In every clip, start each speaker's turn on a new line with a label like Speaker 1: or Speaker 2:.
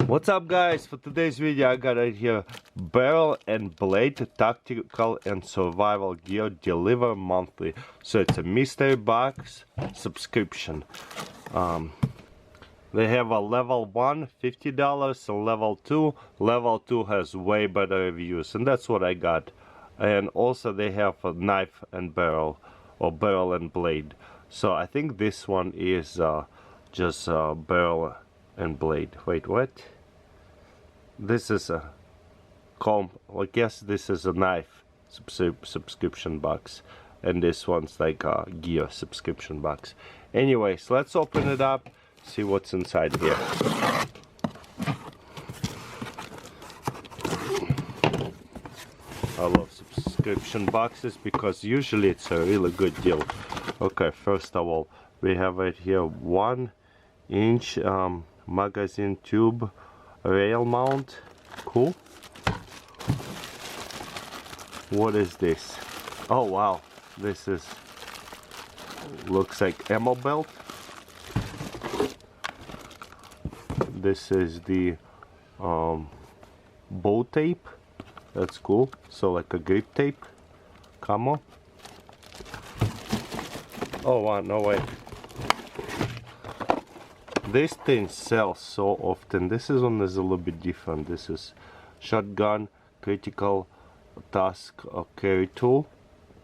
Speaker 1: What's up, guys? For today's video I got right here barrel and blade tactical and survival gear deliver monthly. So it's a mystery box subscription. They have a level 1 $50 and level 2 has way better reviews, and that's what I got. And also they have a knife and barrel, or barrel and blade. So I think this one is just barrel and blade. Wait, what? This is a comb. I guess this is a knife subscription box, and this one's like a gear subscription box. Anyways, let's open it up, see what's inside here. I love subscription boxes because usually it's a really good deal. Okay, first of all, we have right here 1-inch magazine tube rail mount. Cool. What is this? Oh wow, this is, looks like ammo belt. This is the bow tape. That's cool. So like a grip tape. Camo. Oh wow, no way. This thing sells so often. This one is a little bit different. This is shotgun critical task carry tool.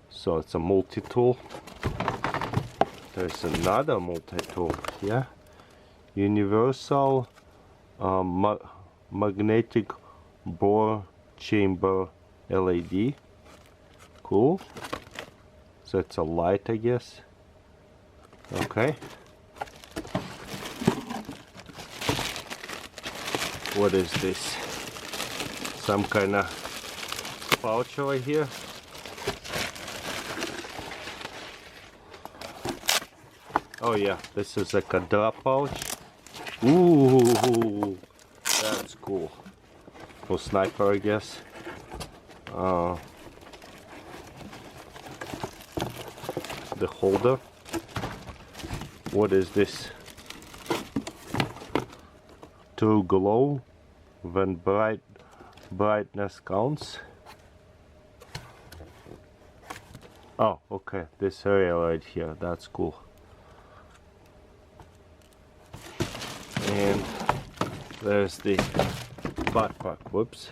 Speaker 1: So it's a multi-tool. There's another multi-tool here. Universal magnetic bore chamber LED. Cool. So it's a light, I guess. Okay. What is this? Some kind of pouch over here. Oh yeah, this is like a drop pouch. Ooh, that's cool. For sniper, I guess. The holder. What is this? To glow when brightness counts. Oh, okay, this area right here, that's cool. And there's the backpack. Whoops.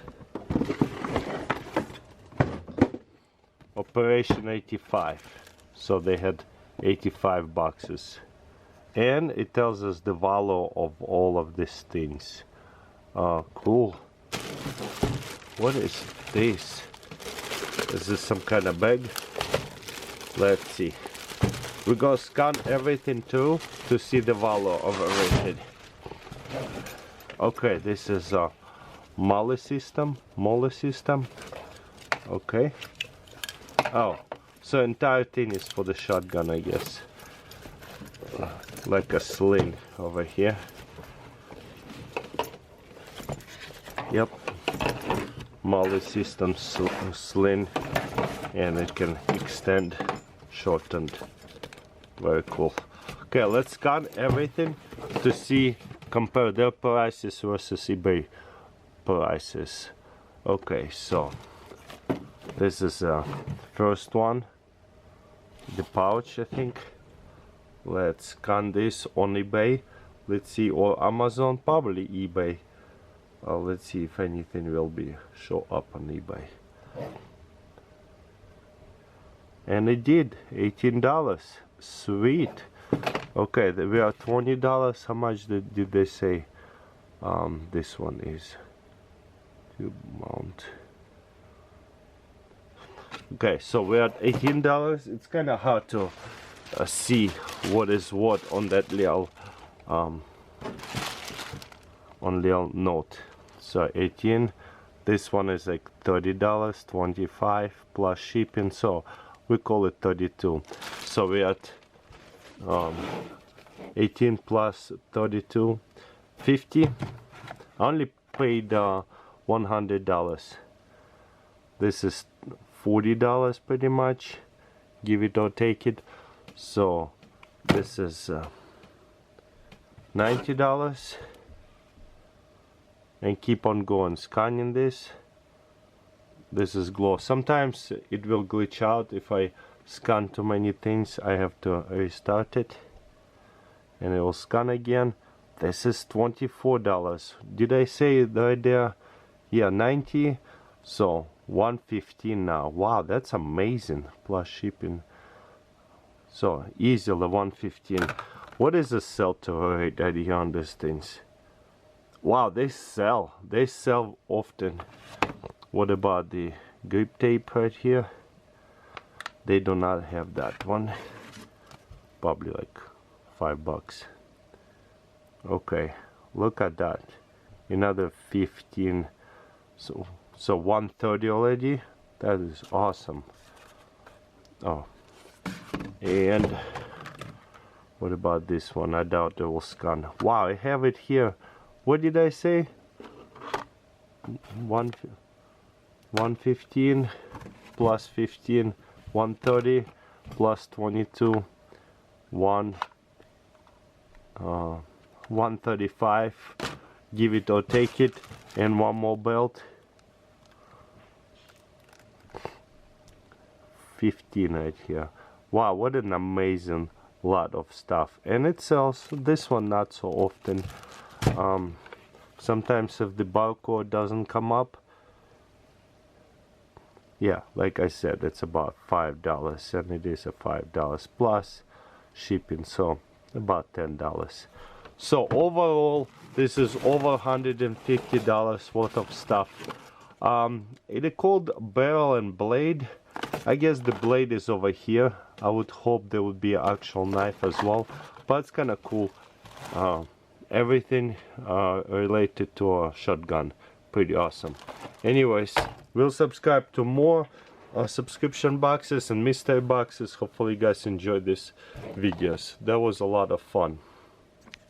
Speaker 1: Operation 85. So they had 85 boxes. And it tells us the value of all of these things. Cool. What is this? Is this some kind of bag? Let's see. We're gonna scan everything too to see the value of everything. Okay, this is a molly system. Okay. Oh, so entire thing is for the shotgun, I guess. Like a sling over here. Yep. Molly system sling, and it can extend, shortened. Very cool. Okay, let's scan everything to see, compare their prices versus eBay prices. Okay, so this is first one, the pouch, I think. Let's scan this on eBay. Let's see, or Amazon, probably eBay. Let's see if anything will be show up on eBay. And it did, $18. Sweet. Okay, we are $20. How much did they say this one is? Tube mount. Okay, so we're at $18. It's kind of hard to see what is what on that little note. So 18. This one is like $30, 25 plus shipping, so we call it 32. So we're at 18 plus 32, 50. I only paid $100. This is $40 pretty much, give it or take it. So this is $90. and keep on going, scanning this. This is glow. Sometimes it will glitch out if I scan too many things. I have to restart it and it will scan again. This is $24. Did I say it right there? Yeah, 90. So 115 now. Wow, that's amazing. Plus shipping. So easily 115. What is the sell-to rate idea on these things? Wow, they sell often. What about the grip tape right here? They do not have that one. Probably like $5. Okay, look at that. Another 15. So 130 already. That is awesome. Oh, and what about this one? I doubt it will scan. Wow, I have it here. What did I say? 115 plus 15, 130 plus 22, 135. Give it or take it, and one more belt. 15 right here. Wow, what an amazing lot of stuff, and it sells. This one not so often. Sometimes if the barcode doesn't come up, yeah, like I said, it's about $5, and it is a $5 plus shipping, so about $10. So overall, this is over $150 worth of stuff. It is called barrel and blade. I guess the blade is over here. I would hope there would be an actual knife as well, but it's kind of cool. Everything related to a shotgun. Pretty awesome. Anyways, we'll subscribe to more subscription boxes and mystery boxes. Hopefully you guys enjoyed these videos. That was a lot of fun.